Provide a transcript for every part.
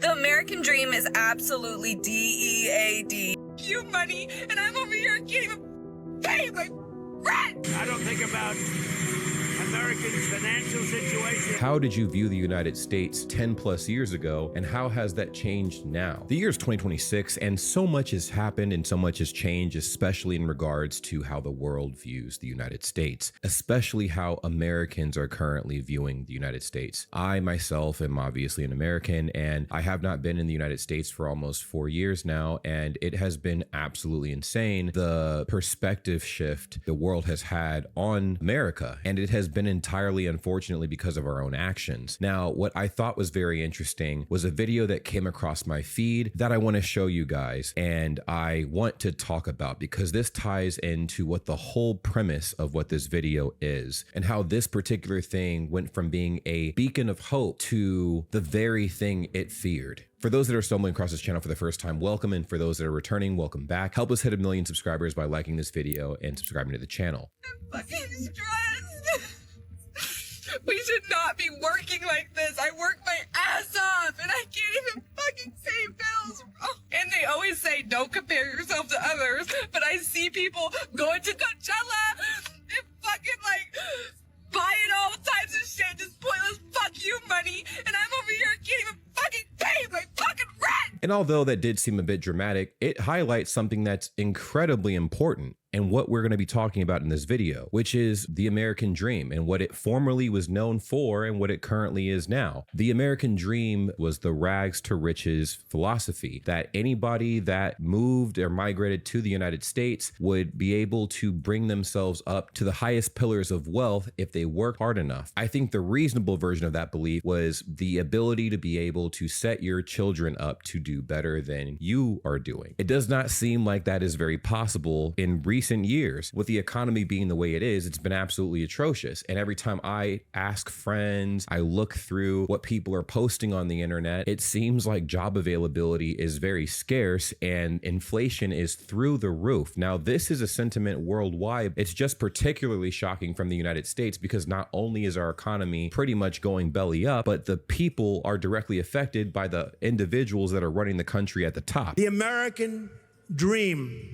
The American dream is absolutely DEAD. You money, and I'm over here and can't even pay my rent. I don't think about Americans' financial situation. How did you view the United States 10 plus years ago, and how has that changed now? The year is 2026, and so much has happened and so much has changed, especially in regards to how the world views the United States, especially how Americans are currently viewing the United States. I myself am obviously an American, and I have not been in the United States for almost 4 years now, and it has been absolutely insane, the perspective shift the world has had on America, and it has been entirely, unfortunately, because of our own actions. Now, what I thought was very interesting was a video that came across my feed that I want to show you guys, and I want to talk about because this ties into what the whole premise of what this video is and how this particular thing went from being a beacon of hope to the very thing it feared. For those that are stumbling across this channel for the first time, welcome, and for those that are returning, welcome back. Help us hit 1 million subscribers by liking this video and subscribing to the channel. I'm fucking stressed. We should not be working like this. I work my ass off and I can't even fucking pay bills. And they always say, don't compare yourself to others. But I see people going to Coachella and fucking like buying all types of shit, this pointless fuck you money. And I'm over here and can't even fucking pay my fucking rent. And although that did seem a bit dramatic, it highlights something that's incredibly important and what we're going to be talking about in this video, which is the American dream and what it formerly was known for and what it currently is now. The American dream was the rags to riches philosophy that anybody that moved or migrated to the United States would be able to bring themselves up to the highest pillars of wealth if they worked hard enough. I think the reasonable version of that belief was the ability to be able to set your children up to do better than you are doing. It does not seem like that is very possible in recent years. With the economy being the way it is, it's been absolutely atrocious. And every time I ask friends, I look through what people are posting on the internet, it seems like job availability is very scarce and inflation is through the roof. Now, this is a sentiment worldwide. It's just particularly shocking from the United States because not only is our economy pretty much going belly up, but the people are directly affected by the individuals that are running the country at the top. The American dream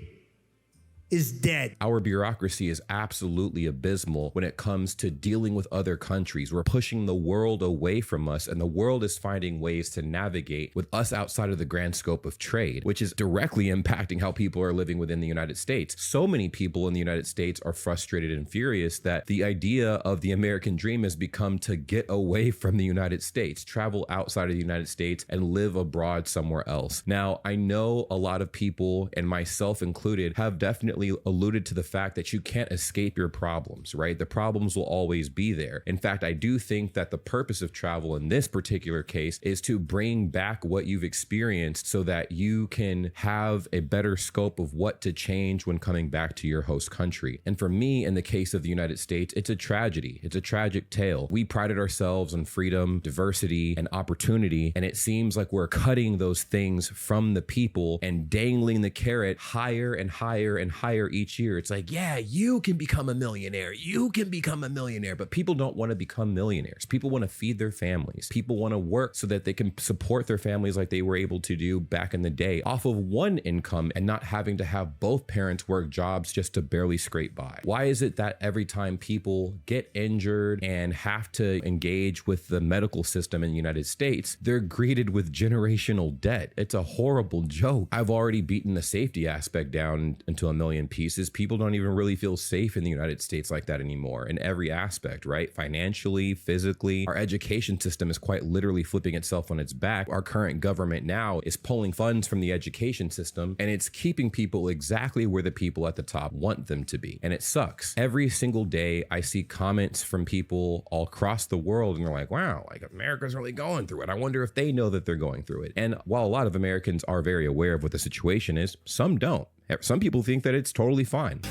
is dead. Our bureaucracy is absolutely abysmal when it comes to dealing with other countries. We're pushing the world away from us, and the world is finding ways to navigate with us outside of the grand scope of trade, which is directly impacting how people are living within the United States. So many people in the United States are frustrated and furious that the idea of the American dream has become to get away from the United States, travel outside of the United States and live abroad somewhere else. Now, I know a lot of people, and myself included, have definitely alluded to the fact that you can't escape your problems, right? The problems will always be there. In fact, I do think that the purpose of travel in this particular case is to bring back what you've experienced so that you can have a better scope of what to change when coming back to your host country. And for me, in the case of the United States, it's a tragedy. It's a tragic tale. We prided ourselves on freedom, diversity, and opportunity, and it seems like we're cutting those things from the people and dangling the carrot higher and higher and higher each year. It's like, yeah, you can become a millionaire. You can become a millionaire. But people don't want to become millionaires. People want to feed their families. People want to work so that they can support their families like they were able to do back in the day off of one income and not having to have both parents work jobs just to barely scrape by. Why is it that every time people get injured and have to engage with the medical system in the United States, they're greeted with generational debt? It's a horrible joke. I've already beaten the safety aspect down into a million pieces. People don't even really feel safe in the United States like that anymore in every aspect, right? Financially, physically. Our education system is quite literally flipping itself on its back. Our current government now is pulling funds from the education system, and it's keeping people exactly where the people at the top want them to be. And it sucks. Every single day I see comments from people all across the world, and they're like, wow, like America's really going through it. I wonder if they know that they're going through it. And while a lot of Americans are very aware of what the situation is, some don't. Some people think that it's totally fine.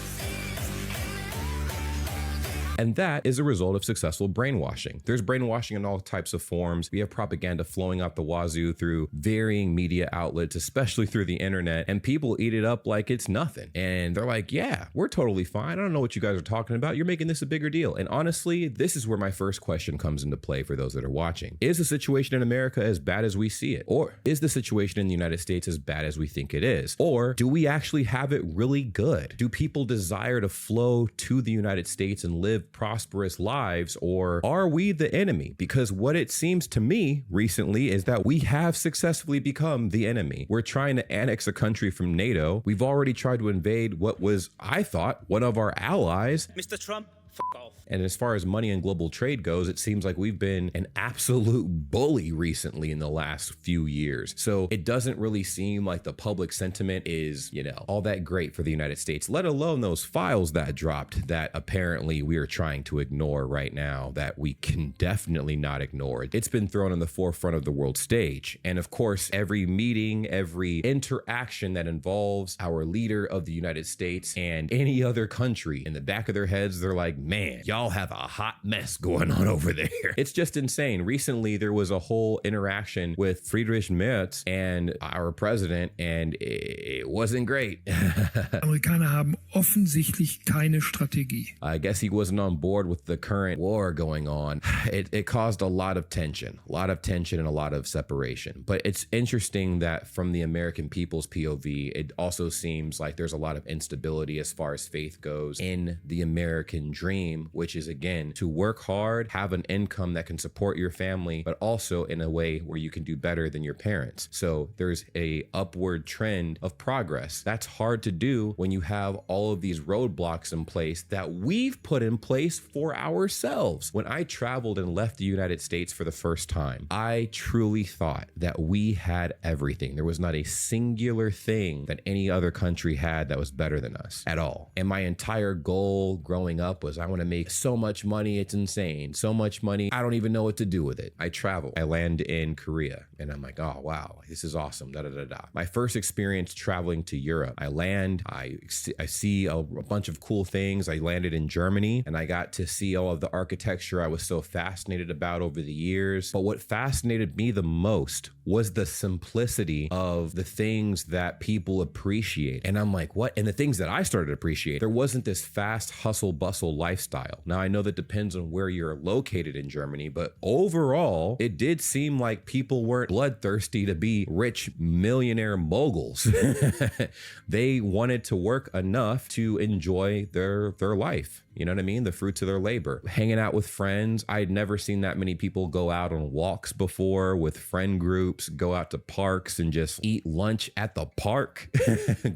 And that is a result of successful brainwashing. There's brainwashing in all types of forms. We have propaganda flowing out the wazoo through varying media outlets, especially through the internet, and people eat it up like it's nothing. And they're like, yeah, we're totally fine. I don't know what you guys are talking about. You're making this a bigger deal. And honestly, this is where my first question comes into play for those that are watching. Is the situation in America as bad as we see it? Or is the situation in the United States as bad as we think it is? Or do we actually have it really good? Do people desire to flow to the United States and live prosperous lives? Or are we the enemy? Because what it seems to me recently is that we have successfully become the enemy. We're trying to annex a country from NATO. We've already tried to invade what was, I thought, one of our allies. Mr. Trump, f off. And as far as money and global trade goes, it seems like we've been an absolute bully recently in the last few years. So it doesn't really seem like the public sentiment is, all that great for the United States, let alone those files that dropped that apparently we are trying to ignore right now, that we can definitely not ignore. It's been thrown on the forefront of the world stage. And of course, every meeting, every interaction that involves our leader of the United States and any other country, in the back of their heads, they're like, man, y'all have a hot mess going on over there. It's just insane. Recently, there was a whole interaction with Friedrich Merz and our president, and it wasn't great. Amerikaner haben offensichtlich keine Strategie. I guess he wasn't on board with the current war going on. It caused a lot of tension and a lot of separation. But it's interesting that from the American people's POV, it also seems like there's a lot of instability as far as faith goes in the American dream, which is, again, to work hard, have an income that can support your family, but also in a way where you can do better than your parents. So there's a upward trend of progress. That's hard to do when you have all of these roadblocks in place that we've put in place for ourselves. When I traveled and left the United States for the first time, I truly thought that we had everything. There was not a singular thing that any other country had that was better than us at all. And my entire goal growing up was, I want to make so much money, it's insane. So much money, I don't even know what to do with it. I travel. I land in Korea and I'm like, oh, wow, this is awesome. My first experience traveling to Europe, I land, I see a bunch of cool things. I landed in Germany and I got to see all of the architecture I was so fascinated about over the years. But what fascinated me the most was the simplicity of the things that people appreciate. And I'm like, what? And the things that I started to appreciate, there wasn't this fast hustle bustle lifestyle. Now, I know that depends on where you're located in Germany, but overall, it did seem like people weren't bloodthirsty to be rich millionaire moguls. They wanted to work enough to enjoy their life. You know what I mean? The fruits of their labor. Hanging out with friends. I'd never seen that many people go out on walks before with friend groups, go out to parks and just eat lunch at the park,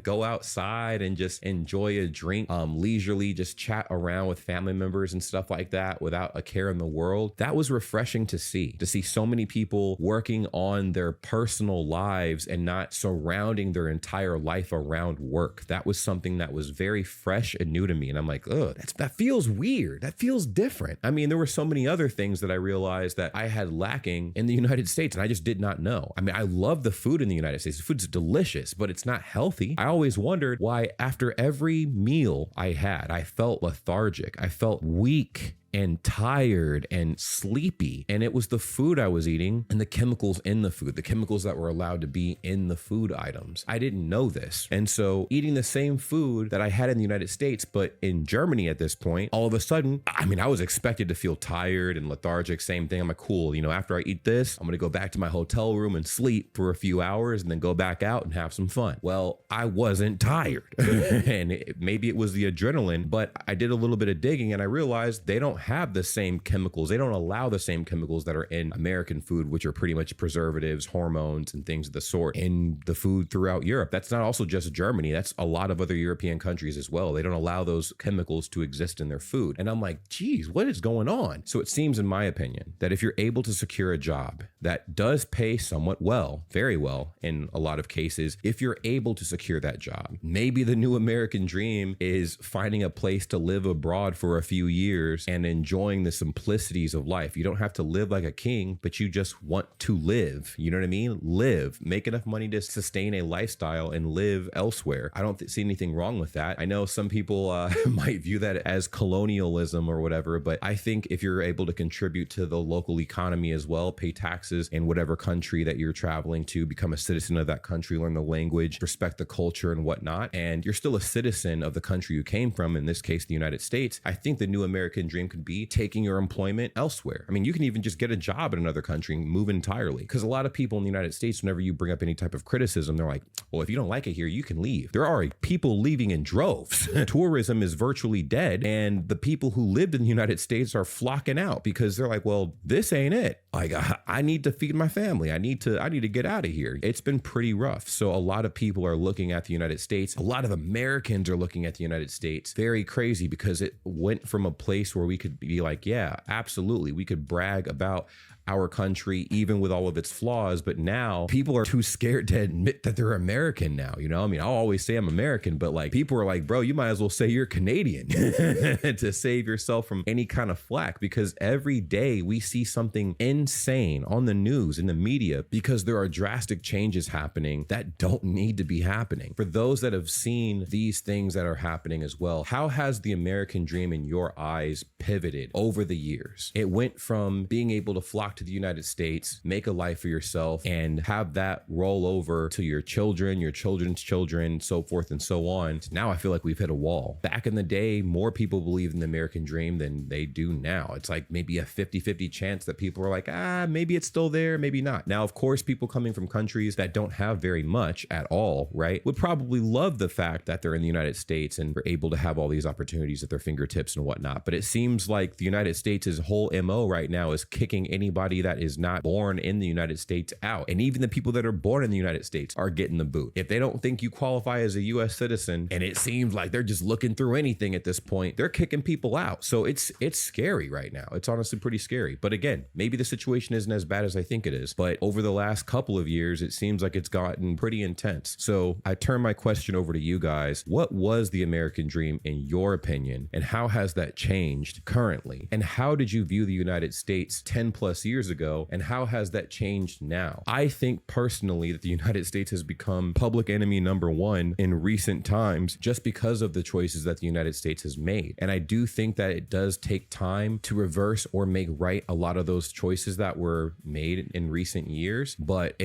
go outside and just enjoy a drink, leisurely just chat around with family members and stuff like that without a care in the world. That was refreshing to see so many people working on their personal lives and not surrounding their entire life around work. That was something that was very fresh and new to me. And I'm like, oh, that feels weird. That feels different. I mean, there were so many other things that I realized that I had lacking in the United States and I just did not know. I mean, I love the food in the United States. The food's delicious, but it's not healthy. I always wondered why after every meal I had, I felt lethargic. I felt weak and tired and sleepy. And it was the food I was eating and the chemicals in the food, the chemicals that were allowed to be in the food items. I didn't know this. And so eating the same food that I had in the United States, but in Germany at this point, all of a sudden, I mean, I was expected to feel tired and lethargic, same thing. I'm like, cool, after I eat this, I'm gonna go back to my hotel room and sleep for a few hours and then go back out and have some fun. Well, I wasn't tired. And maybe it was the adrenaline, but I did a little bit of digging and I realized they don't have the same chemicals. They don't allow the same chemicals that are in American food, which are pretty much preservatives, hormones, and things of the sort in the food throughout Europe. That's not also just Germany. That's a lot of other European countries as well. They don't allow those chemicals to exist in their food. And I'm like, geez, what is going on? So it seems, in my opinion, that if you're able to secure a job that does pay somewhat well, very well in a lot of cases, if you're able to secure that job, maybe the new American dream is finding a place to live abroad for a few years and enjoying the simplicities of life. You don't have to live like a king, but you just want to live. You know what I mean? Live, make enough money to sustain a lifestyle and live elsewhere. I don't see anything wrong with that. I know some people might view that as colonialism or whatever, but I think if you're able to contribute to the local economy as well, pay taxes in whatever country that you're traveling to, become a citizen of that country, learn the language, respect the culture and whatnot, and you're still a citizen of the country you came from, in this case, the United States, I think the new American dream could be taking your employment elsewhere. I mean, you can even just get a job in another country and move entirely. Because a lot of people in the United States, whenever you bring up any type of criticism, they're like, well, if you don't like it here, you can leave. There are people leaving in droves. Tourism is virtually dead. And the people who lived in the United States are flocking out because they're like, well, this ain't it. Like, I need to feed my family. I need to get out of here. It's been pretty rough. So a lot of people are looking at the United States. A lot of Americans are looking at the United States. Very crazy, because it went from a place where we could be like, yeah, absolutely, we could brag about our country, even with all of its flaws. But now people are too scared to admit that they're American now. You know, I mean, I'll always say I'm American, but like people are like, bro, you might as well say you're Canadian to save yourself from any kind of flack, because every day we see something insane on the news, in the media, because there are drastic changes happening that don't need to be happening. For those that have seen these things that are happening as well, how has the American dream in your eyes pivoted over the years? It went from being able to flock to the United States, make a life for yourself, and have that roll over to your children, your children's children, so forth and so on. Now I feel like we've hit a wall. Back in the day, more people believed in the American dream than they do now. It's like maybe a 50-50 chance that people are like, maybe it's still there, maybe not. Now, of course, people coming from countries that don't have very much at all, right, would probably love the fact that they're in the United States and are able to have all these opportunities at their fingertips and whatnot. But it seems like the United States' whole MO right now is kicking anybody that is not born in the United States out. And even the people that are born in the United States are getting the boot. If they don't think you qualify as a US citizen, and it seems like they're just looking through anything at this point, they're kicking people out. So it's scary right now. It's honestly pretty scary. But again, maybe the situation isn't as bad as I think it is. But over the last couple of years, it seems like it's gotten pretty intense. So I turn my question over to you guys. What was the American dream in your opinion? And how has that changed currently? And how did you view the United States 10 plus years ago, and how has that changed now? I think personally that the United States has become public enemy number one in recent times just because of the choices that the United States has made. And I do think that it does take time to reverse or make right a lot of those choices that were made in recent years, but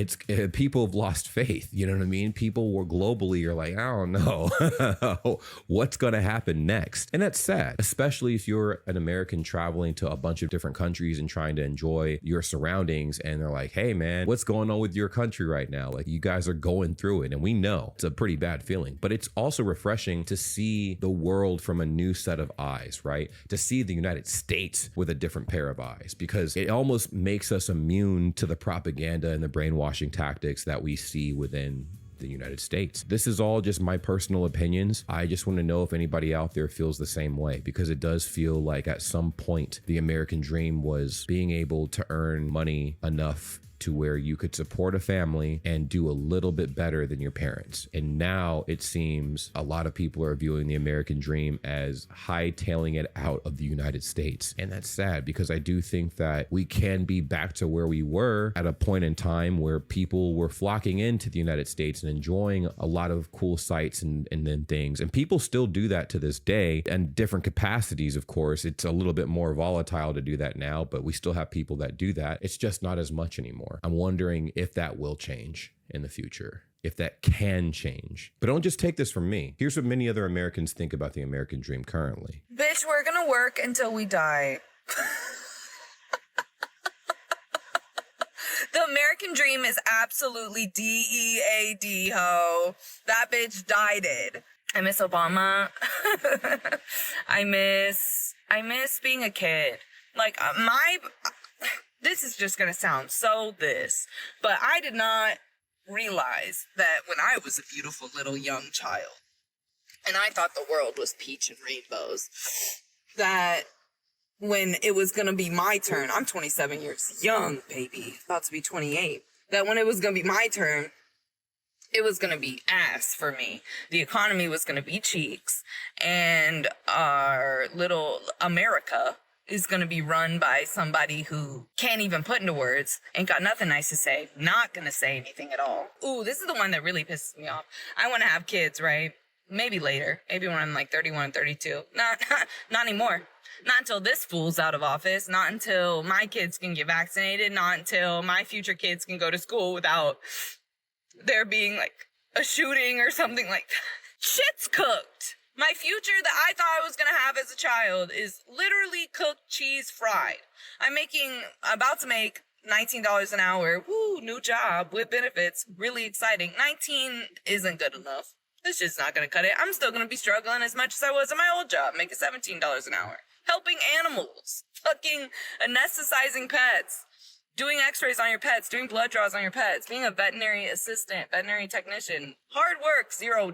people have lost faith. You know what I mean? People were globally are like, I don't know what's going to happen next. And that's sad, especially if you're an American traveling to a bunch of different countries and trying to enjoy your surroundings, and they're like, hey man, what's going on with your country right now? Like, you guys are going through it, and we know it's a pretty bad feeling, but it's also refreshing to see the world from a new set of eyes, right? To see the United States with a different pair of eyes, because it almost makes us immune to the propaganda and the brainwashing tactics that we see within the United States. This is all just my personal opinions. I just want to know if anybody out there feels the same way, because it does feel like at some point the American dream was being able to earn money enough to where you could support a family and do a little bit better than your parents. And now it seems a lot of people are viewing the American dream as hightailing it out of the United States. And that's sad, because I do think that we can be back to where we were at a point in time where people were flocking into the United States and enjoying a lot of cool sights and then things. And people still do that to this day, and different capacities, of course. It's a little bit more volatile to do that now, but we still have people that do that. It's just not as much anymore. I'm wondering if that will change in the future, if that can change. But don't just take this from me. Here's what many other Americans think about the American dream currently. Bitch, we're gonna work until we die. The American dream is absolutely DEAD, ho. That bitch died it. I miss Obama. I miss being a kid. Like, this is just gonna sound so but I did not realize that when I was a beautiful little young child, and I thought the world was peach and rainbows, that when it was gonna be my turn, I'm 27 years young, baby, about to be 28, that when it was gonna be my turn, it was gonna be ass for me. The economy was gonna be cheeks, and our little America, is going to be run by somebody who can't even put into words, ain't got nothing nice to say, not going to say anything at all. Ooh, this is the one that really pisses me off. I want to have kids, right? Maybe later. Maybe when I'm like 31, 32. Not anymore. Not until this fool's out of office. Not until my kids can get vaccinated. Not until my future kids can go to school without there being like a shooting or something like that. Shit's cooked. My future that I thought I was going to have as a child is literally cooked cheese fried. I'm about to make $19 an hour. Woo, new job with benefits. Really exciting. 19 isn't good enough. It's just not going to cut it. I'm still going to be struggling as much as I was in my old job, making $17 an hour. Helping animals. Fucking anesthetizing pets. Doing x-rays on your pets, doing blood draws on your pets, being a veterinary assistant, veterinary technician. Hard work, $0.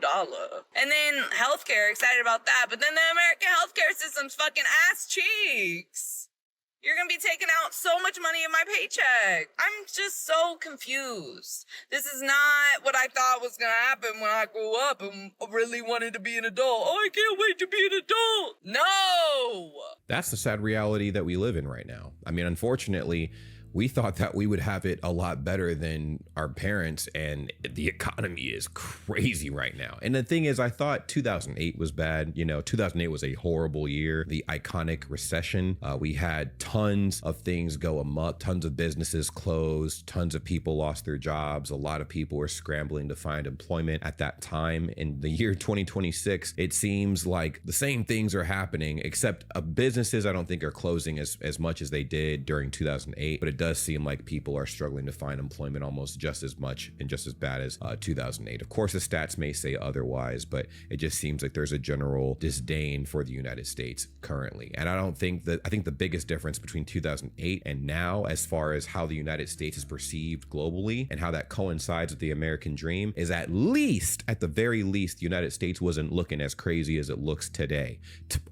And then healthcare, excited about that. But then the American healthcare system's fucking ass cheeks. You're gonna be taking out so much money in my paycheck. I'm just so confused. This is not what I thought was gonna happen when I grew up and really wanted to be an adult. Oh, I can't wait to be an adult. No! That's the sad reality that we live in right now. I mean, unfortunately, we thought that we would have it a lot better than our parents, and the economy is crazy right now. And the thing is, I thought 2008 was bad. 2008 was a horrible year. The iconic recession. We had tons of things go amok, tons of businesses closed, tons of people lost their jobs. A lot of people were scrambling to find employment at that time. In the year 2026, it seems like the same things are happening, except businesses I don't think are closing as much as they did during 2008, but it does seem like people are struggling to find employment almost just as much and just as bad as 2008. Of course, the stats may say otherwise, but it just seems like there's a general disdain for the United States currently. And I think the biggest difference between 2008 and now, as far as how the United States is perceived globally and how that coincides with the American dream, is at the very least, the United States wasn't looking as crazy as it looks today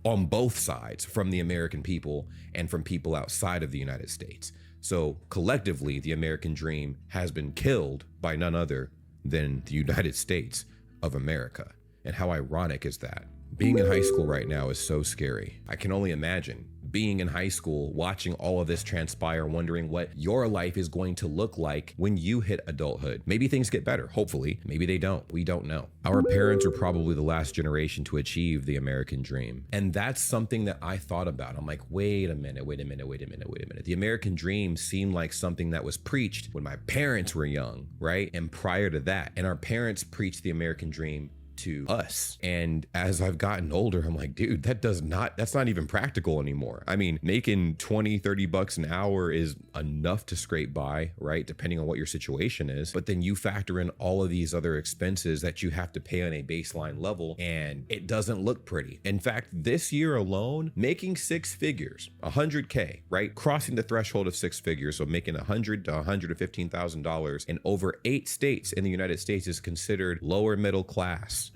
on both sides, from the American people and from people outside of the United States. So collectively, the American dream has been killed by none other than the United States of America. And how ironic is that? Being in high school right now is so scary. I can only imagine being in high school, watching all of this transpire, wondering what your life is going to look like when you hit adulthood. Maybe things get better, hopefully. Maybe they don't. We don't know. Our parents are probably the last generation to achieve the American dream. And that's something that I thought about. I'm like, wait a minute. The American dream seemed like something that was preached when my parents were young, right? And prior to that. And our parents preached the American dream to us. And as I've gotten older, I'm like, dude, that's not even practical anymore. I mean, making $20-30 an hour is enough to scrape by, right? Depending on what your situation is. But then you factor in all of these other expenses that you have to pay on a baseline level, and it doesn't look pretty. In fact, this year alone, making six figures, $100K, right? Crossing the threshold of six figures. So making $100,000 to $115,000 in over 8 states in the United States is considered lower middle class,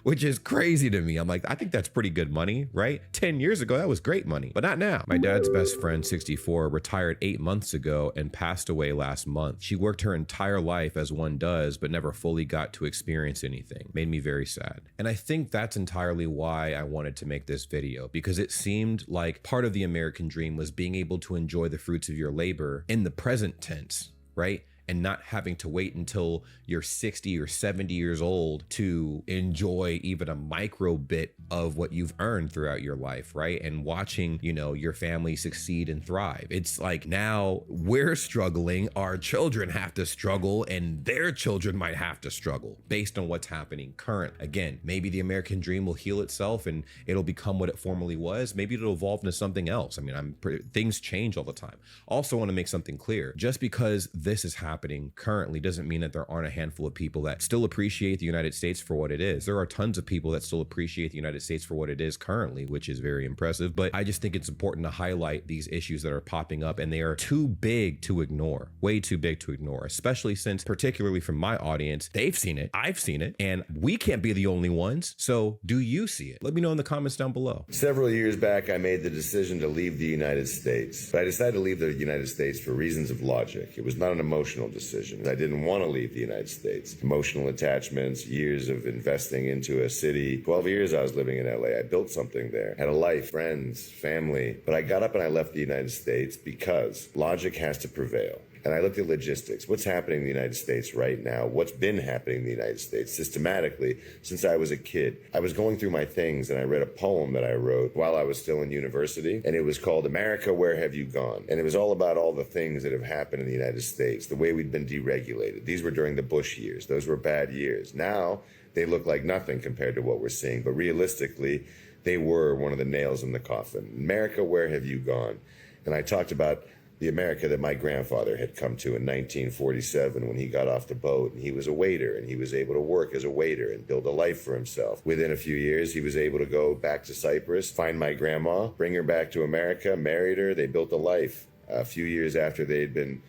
which is crazy to me. I'm like, I think that's pretty good money, right? 10 years ago, that was great money, but not now. My dad's best friend, 64, retired 8 months ago and passed away last month. She worked her entire life as one does, but never fully got to experience anything. Made me very sad. And I think that's entirely why I wanted to make this video, because it seemed like part of the American dream was being able to enjoy the fruits of your labor in the present tense, right? And not having to wait until you're 60 or 70 years old to enjoy even a micro bit of what you've earned throughout your life, right? And watching, your family succeed and thrive. It's like now we're struggling, our children have to struggle, and their children might have to struggle based on what's happening current. Again, maybe the American dream will heal itself and it'll become what it formerly was. Maybe it'll evolve into something else. I mean, things change all the time. Also want to make something clear. Just because this is happening currently doesn't mean that there aren't a handful of people that still appreciate the United States for what it is. There are tons of people that still appreciate the United States for what it is currently, which is very impressive. But I just think it's important to highlight these issues that are popping up, and they are too big to ignore, way too big to ignore, especially since, particularly from my audience, they've seen it, I've seen it, and we can't be the only ones. So do you see it? Let me know in the comments down below. Several years back, I made the decision to leave the United States. But I decided to leave the United States for reasons of logic. It was not an emotional emotional decision. I didn't want to leave the United States. Emotional attachments, years of investing into a city. 12 years I was living in LA. I built something there. Had a life, friends, family. But I got up and I left the United States because logic has to prevail. And I looked at logistics. What's happening in the United States right now? What's been happening in the United States systematically since I was a kid? I was going through my things and I read a poem that I wrote while I was still in university. And it was called America, Where Have You Gone? And it was all about all the things that have happened in the United States, the way we'd been deregulated. These were during the Bush years. Those were bad years. Now they look like nothing compared to what we're seeing. But realistically, they were one of the nails in the coffin. America, where have you gone? And I talked about the America that my grandfather had come to in 1947 when he got off the boat, and he was a waiter and he was able to work as a waiter and build a life for himself. Within a few years, he was able to go back to Cyprus, find my grandma, bring her back to America, married her. They built a life. A few years after they had been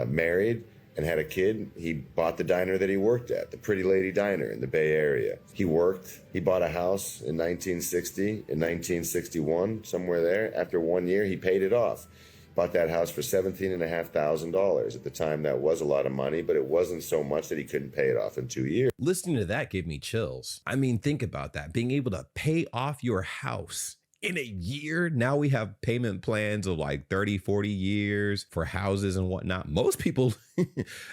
married and had a kid, he bought the diner that he worked at, the Pretty Lady Diner in the Bay Area. He worked. He bought a house in 1960, in 1961, somewhere there. After 1 year, he paid it off. Bought that house for $17,500. At the time, that was a lot of money, but it wasn't so much that he couldn't pay it off in 2 years. Listening to that gave me chills. I mean, think about that. Being able to pay off your house in a year. Now we have payment plans of like 30, 40 years for houses and whatnot. Most people,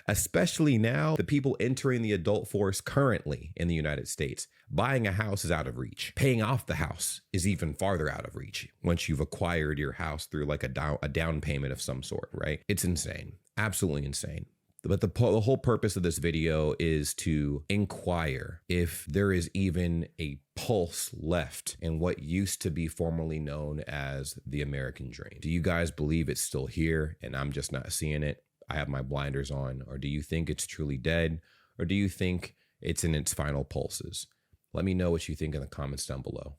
especially now, the people entering the adult force currently in the United States, buying a house is out of reach. Paying off the house is even farther out of reach once you've acquired your house through like a down payment of some sort, right? It's insane. Absolutely insane. But the whole purpose of this video is to inquire if there is even a pulse left in what used to be formerly known as the American dream. Do you guys believe it's still here and I'm just not seeing it? I have my blinders on. Or do you think it's truly dead? Or do you think it's in its final pulses? Let me know what you think in the comments down below.